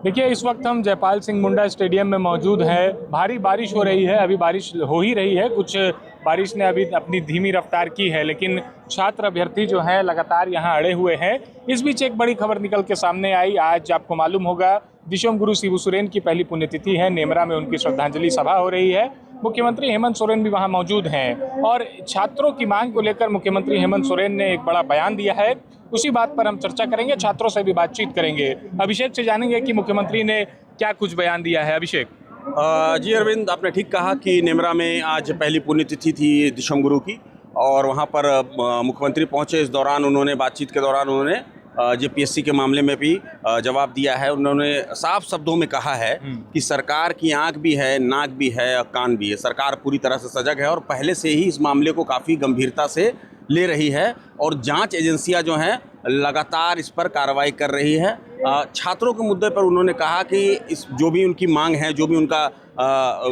देखिए, इस वक्त हम जयपाल सिंह मुंडा स्टेडियम में मौजूद हैं। भारी बारिश हो रही है, अभी बारिश हो ही रही है। कुछ बारिश ने अभी अपनी धीमी रफ्तार की है, लेकिन छात्र अभ्यर्थी जो हैं लगातार यहाँ अड़े हुए हैं। इस बीच एक बड़ी खबर निकल के सामने आई। आज आपको मालूम होगा, दिशोम गुरु शिबू सोरेन की पहली पुण्यतिथि है। नेमरा में उनकी श्रद्धांजलि सभा हो रही है। मुख्यमंत्री हेमंत सोरेन भी वहां मौजूद हैं और छात्रों की मांग को लेकर मुख्यमंत्री हेमंत सोरेन ने एक बड़ा बयान दिया है। उसी बात पर हम चर्चा करेंगे, छात्रों से भी बातचीत करेंगे। अभिषेक से जानेंगे कि मुख्यमंत्री ने क्या कुछ बयान दिया है। अभिषेक जी अरविंद, आपने ठीक कहा कि नेमरा में आज पहली पुण्यतिथि थी दिशोम गुरु की और वहां पर मुख्यमंत्री पहुंचे। इस दौरान उन्होंने बातचीत के दौरान उन्होंने जेपीएससी के मामले में भी जवाब दिया है। उन्होंने साफ शब्दों में कहा है कि सरकार की आंख भी है, नाक भी है और कान भी है। सरकार पूरी तरह से सजग है और पहले से ही इस मामले को काफ़ी गंभीरता से ले रही है और जांच एजेंसियां जो हैं लगातार इस पर कार्रवाई कर रही है। छात्रों के मुद्दे पर उन्होंने कहा कि इस जो भी उनकी मांग है, जो भी उनका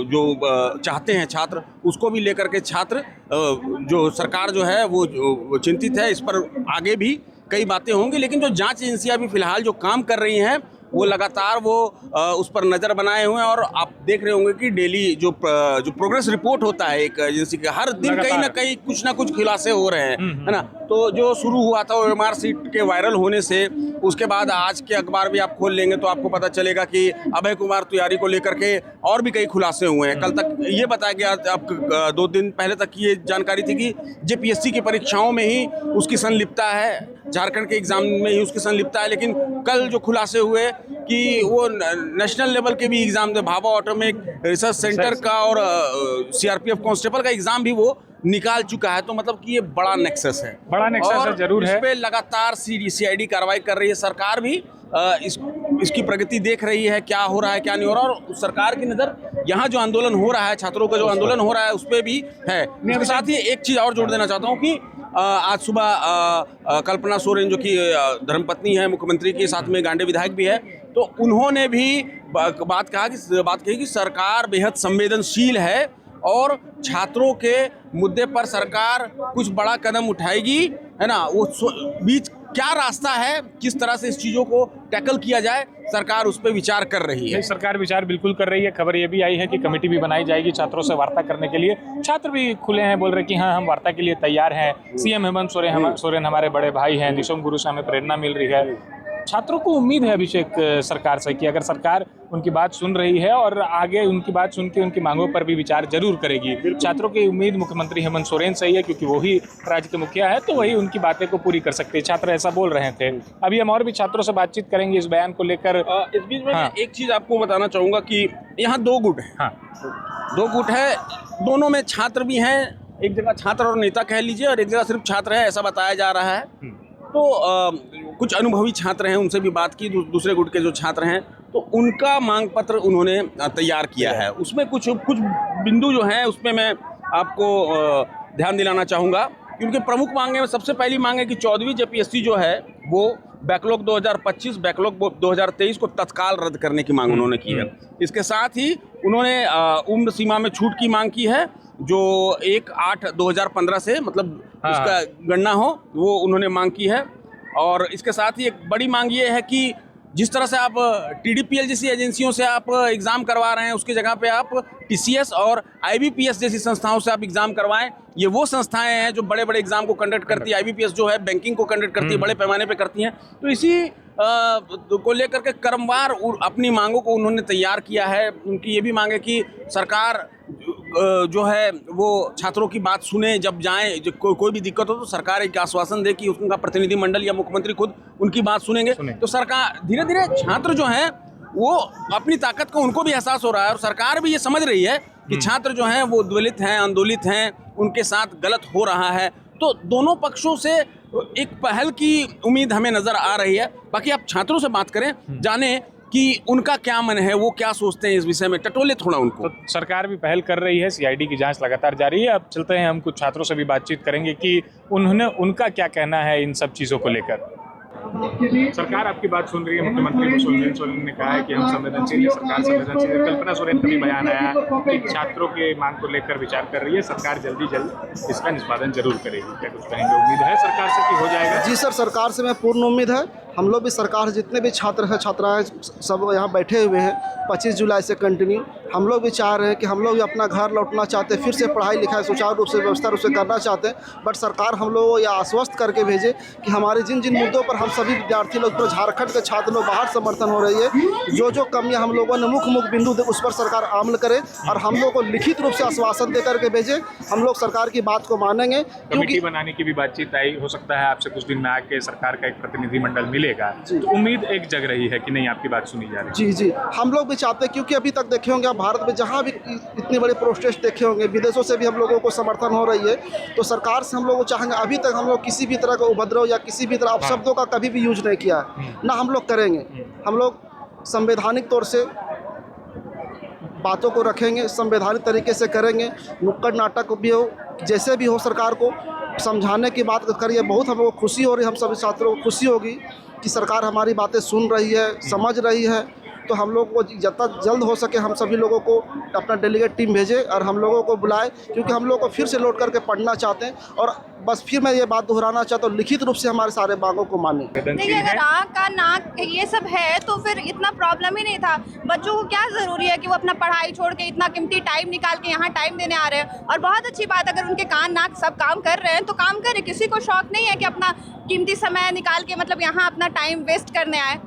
जो चाहते हैं छात्र, उसको भी लेकर के छात्र जो सरकार जो है वो चिंतित है। इस पर आगे भी कई बातें होंगी, लेकिन जो जांच एजेंसियां भी फिलहाल जो काम कर रही हैं वो लगातार वो उस पर नज़र बनाए हुए हैं। और आप देख रहे होंगे कि डेली जो प्रोग्रेस रिपोर्ट होता है एक एजेंसी का, हर दिन कहीं ना कहीं कुछ ना कुछ खुलासे हो रहे हैं, है ना। तो जो शुरू हुआ था ओएमआर सीट के वायरल होने से, उसके बाद आज के अखबार भी आप खोल लेंगे तो आपको पता चलेगा कि अभय कुमार तिवारी को लेकर के और भी कई खुलासे हुए हैं। कल तक ये बताया गया, अब 2 दिन पहले तक ये जानकारी थी कि जेपीएससी की परीक्षाओं में ही उसकी संलिप्तता है, झारखंड के एग्जाम में ही उसकी संलिप्तता है। लेकिन कल जो खुलासे हुए कि वो नेशनल लेवल के भी एग्जाम थे, भाभा एटॉमिक रिसर्च सेंटर का और सीआरपीएफ कांस्टेबल का एग्जाम भी वो निकाल चुका है। तो मतलब कि ये बड़ा नेक्सस है, जरूर है। इस पे लगातार सीआईडी कार्रवाई कर रही है। सरकार भी इसकी प्रगति देख रही है, क्या हो रहा है क्या नहीं हो रहा। और सरकार की नज़र यहाँ जो आंदोलन हो रहा है, छात्रों का जो आंदोलन हो रहा है, उस पर भी है। इसके साथ ही एक चीज़ और जोड़ देना चाहता हूँ कि आज सुबह कल्पना सोरेन जो कि धर्मपत्नी है मुख्यमंत्री की, साथ में गांडे विधायक भी है, तो उन्होंने भी बात कही कि सरकार बेहद संवेदनशील है और छात्रों के मुद्दे पर सरकार कुछ बड़ा कदम उठाएगी, है ना। वो बीच क्या रास्ता है, किस तरह से इस चीज़ों को टैकल किया जाए, सरकार उस पर विचार कर रही है। सरकार विचार बिल्कुल कर रही है। खबर ये भी आई है कि कमेटी भी बनाई जाएगी छात्रों से वार्ता करने के लिए। छात्र भी खुले हैं, बोल रहे कि हाँ, हम वार्ता के लिए तैयार हैं। सीएम हेमंत सोरेन हमारे बड़े भाई हैं, दिशोम गुरु से हमें प्रेरणा मिल रही है। छात्रों को उम्मीद है अभिषेक सरकार से कि अगर सरकार उनकी बात सुन रही है और आगे उनकी बात सुन के उनकी मांगों पर भी विचार जरूर करेगी। छात्रों की उम्मीद मुख्यमंत्री हेमंत सोरेन से ही है, क्योंकि वही राज्य के मुखिया है, तो वही उनकी बातें को पूरी कर सकते हैं। छात्र ऐसा बोल रहे थे। अभी हम और भी छात्रों से बातचीत करेंगे इस बयान को लेकर। इस बीच में एक चीज़ आपको बताना चाहूँगा कि यहाँ 2 गुट है। हाँ, 2 गुट है, दोनों में छात्र भी हैं। एक जगह छात्र और नेता कह लीजिए और एक जगह सिर्फ छात्र है, ऐसा बताया जा रहा है। तो कुछ अनुभवी छात्र हैं, उनसे भी बात की। दूसरे गुट के जो छात्र हैं, तो उनका मांग पत्र उन्होंने तैयार किया है। उसमें कुछ बिंदु जो हैं उसमें मैं आपको ध्यान दिलाना चाहूँगा कि उनके प्रमुख मांगे में सबसे पहली मांग है कि 14वीं जेपीएससी जो है वो बैकलॉग 2025, बैकलॉग 2023 को तत्काल रद्द करने की मांग उन्होंने की है। इसके साथ ही उन्होंने उम्र सीमा में छूट की मांग की है, जो 1/8/2015 से मतलब उसका गणना हो, वो उन्होंने मांग की है। और इसके साथ ही एक बड़ी मांग ये है कि जिस तरह से आप टीडीपीएल जैसी एजेंसियों से आप एग्ज़ाम करवा रहे हैं, उसकी जगह पे आप टीसीएस और आईबीपीएस जैसी संस्थाओं से आप एग्ज़ाम करवाएं। ये वो संस्थाएं हैं जो बड़े बड़े एग्ज़ाम को कंडक्ट करती है। आईबीपीएस जो है बैंकिंग को कंडक्ट करती है, बड़े पैमाने पे करती हैं। तो इसी को लेकर के क्रमवार अपनी मांगों को उन्होंने तैयार किया है। उनकी ये भी मांग है कि सरकार जो है वो छात्रों की बात सुने, जब जाएं, कोई भी दिक्कत हो तो सरकार एक आश्वासन दे कि उनका प्रतिनिधिमंडल या मुख्यमंत्री खुद उनकी बात सुनेंगे। तो सरकार धीरे धीरे छात्र जो हैं वो अपनी ताकत को उनको भी एहसास हो रहा है और सरकार भी ये समझ रही है कि छात्र जो हैं वो द्वलित हैं, आंदोलित हैं, उनके साथ गलत हो रहा है। तो दोनों पक्षों से एक पहल की उम्मीद हमें नज़र आ रही है। बाकी आप छात्रों से बात करें, जाने कि उनका क्या मन है, वो क्या सोचते हैं इस विषय में, टटोले थोड़ा उनको। तो सरकार भी पहल कर रही है, सीआईडी की जांच लगातार जारी है। अब चलते हैं, हम कुछ छात्रों से भी बातचीत करेंगे कि उन्होंने उनका क्या कहना है इन सब चीज़ों को लेकर। सरकार आपकी बात सुन रही है, मुख्यमंत्री सोरेन सोरेन ने कहा है कि हम संवेदनशील है, सरकार संवेदनशील है। कल्पना सोरेन का भी बयान आया कि छात्रों के मांग को लेकर विचार कर रही है, सरकार जल्द इसका निष्पादन जरूर करेगी। क्या कुछ कहेंगे? उम्मीद है सरकार से कि हो जाएगा? जी सर, सरकार से मैं पूर्ण उम्मीद है। हम लोग भी सरकार जितने भी छात्र हैं छात्राएं सब यहाँ बैठे हुए हैं 25 जुलाई से कंटिन्यू। हम लोग भी चाह रहे हैं कि हम लोग भी अपना घर लौटना चाहते हैं, फिर से पढ़ाई लिखाई सुचारू रूप से व्यवस्था रूप से करना चाहते हैं। बट सरकार हम लोगों को यह आश्वस्त करके भेजे कि हमारे जिन जिन मुद्दों पर हम सभी विद्यार्थी लोग, पूरे झारखंड के छात्र लोग बाहर समर्थन हो रही है, जो कमियां हम लोगों ने मुख्य बिंदु उस पर सरकार अमल करे और हम लोग को लिखित रूप से आश्वासन दे करके भेजे। हम लोग सरकार की बात को मानेंगे। कमेटी बनाने की भी बातचीत आई, हो सकता है आपसे कुछ दिन में आके सरकार का एक प्रतिनिधिमंडल मिलेगा, तो उम्मीद एक जग रही है कि नहीं आपकी बात सुनी जा रही है? जी, हम लोग भी चाहते हैं, क्योंकि अभी तक देखे होंगे आप भारत में जहाँ भी इतने बड़े प्रोटेस्ट देखे होंगे, विदेशों से भी हम लोगों को समर्थन हो रही है। तो सरकार से हम लोग चाहेंगे, अभी तक हम लोग किसी भी तरह का उपद्रव या किसी भी तरह अपशब्दों का कभी भी यूज नहीं किया है, ना हम लोग करेंगे। हम लोग संवैधानिक तौर से बातों को रखेंगे, संवैधानिक तरीके से करेंगे। नुक्कड़ नाटक भी हो, जैसे भी हो, सरकार को समझाने की बात करिए। बहुत हम लोग को खुशी हो रही है, हम सभी छात्रों को खुशी होगी कि सरकार हमारी बातें सुन रही है, समझ रही है। तो हम लोग को जितना जल्द हो सके हम सभी लोगों को अपना डेलीगेट टीम भेजे और हम लोगों को बुलाए, क्योंकि हम लोग को फिर से लौट करके पढ़ना चाहते हैं। और बस फिर मैं ये बात दोहराना चाहता हूँ, लिखित रूप से हमारे सारे मांगों को माने। देखिए, अगर आँख का नाक ये सब है तो फिर इतना प्रॉब्लम ही नहीं था। बच्चों को क्या ज़रूरी है कि वो अपना पढ़ाई छोड़ के इतना कीमती टाइम निकाल के यहाँ टाइम देने आ रहे हैं। और बहुत अच्छी बात, अगर उनके कान नाक सब काम कर रहे हैं तो काम करें। किसी को शौक नहीं है कि अपना कीमती समय निकाल के मतलब यहाँ अपना टाइम वेस्ट करने आए।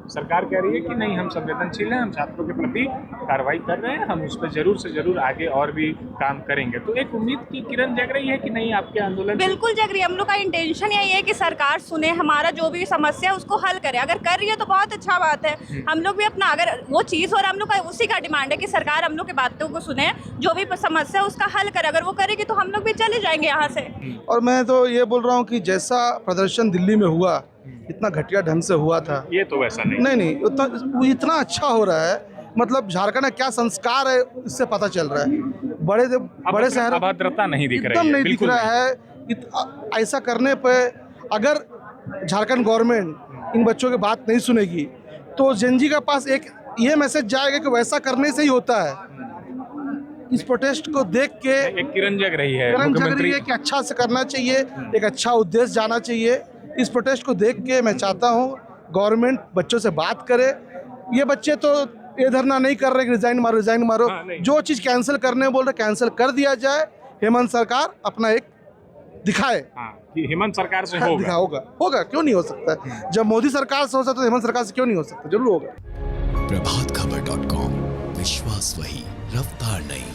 सरकार कह रही है कि नहीं, हम संवेदनशील हैं, हम छात्रों के प्रति कार्रवाई कर रहे हैं, हम उस पर जरूर से जरूर आगे और भी काम करेंगे। तो एक उम्मीद की किरण जग रही है कि नहीं आपके आंदोलन? बिल्कुल जग रही है। हम लोग का इंटेंशन यही है कि सरकार सुने, हमारा जो भी समस्या है उसको हल करे। अगर कर रही है तो बहुत अच्छा बात है। हम लोग भी अपना, अगर वो चीज़ हो रहा है, हम लोग का उसी का डिमांड है कि सरकार हम लोग की बातों को सुने, जो भी समस्या है उसका हल करे। अगर वो करेगी तो हम लोग भी चले जाएंगे यहाँ से। और मैं तो ये बोल रहा हूँ कि जैसा प्रदर्शन दिल्ली में हुआ, इतना घटिया ढंग से हुआ था, ये तो वैसा नहीं इतना अच्छा हो रहा है। मतलब झारखंड में क्या संस्कार है इससे पता चल रहा है। बड़े शहर अभद्रता नहीं दिख रही है, एकदम नहीं दिख रहा है। ऐसा करने पे अगर झारखंड गवर्नमेंट इन बच्चों की बात नहीं सुनेगी तो जेनजी के पास एक ये मैसेज जाएगा कि वैसा करने से ही होता है। इस प्रोटेस्ट को देख के एक किरण जग रही है, किरण जग रही मुख्यमंत्री है कि अच्छा से करना चाहिए, एक अच्छा उद्देश्य जाना चाहिए। इस प्रोटेस्ट को देख के मैं चाहता हूँ गवर्नमेंट बच्चों से बात करे। ये बच्चे तो ये धरना नहीं कर रहे कि रिजाइन मारो। जो चीज़ कैंसिल करने बोल रहे कैंसिल कर दिया जाए। हेमंत सरकार अपना एक दिखाए। कि हेमंत सरकार से होगा क्यों नहीं हो सकता? जब मोदी सरकार से हो सकता तो हेमंत सरकार से क्यों नहीं हो सकता? जरूर होगा। प्रभातखबर.com, विश्वास वही, रफ्तार नहीं।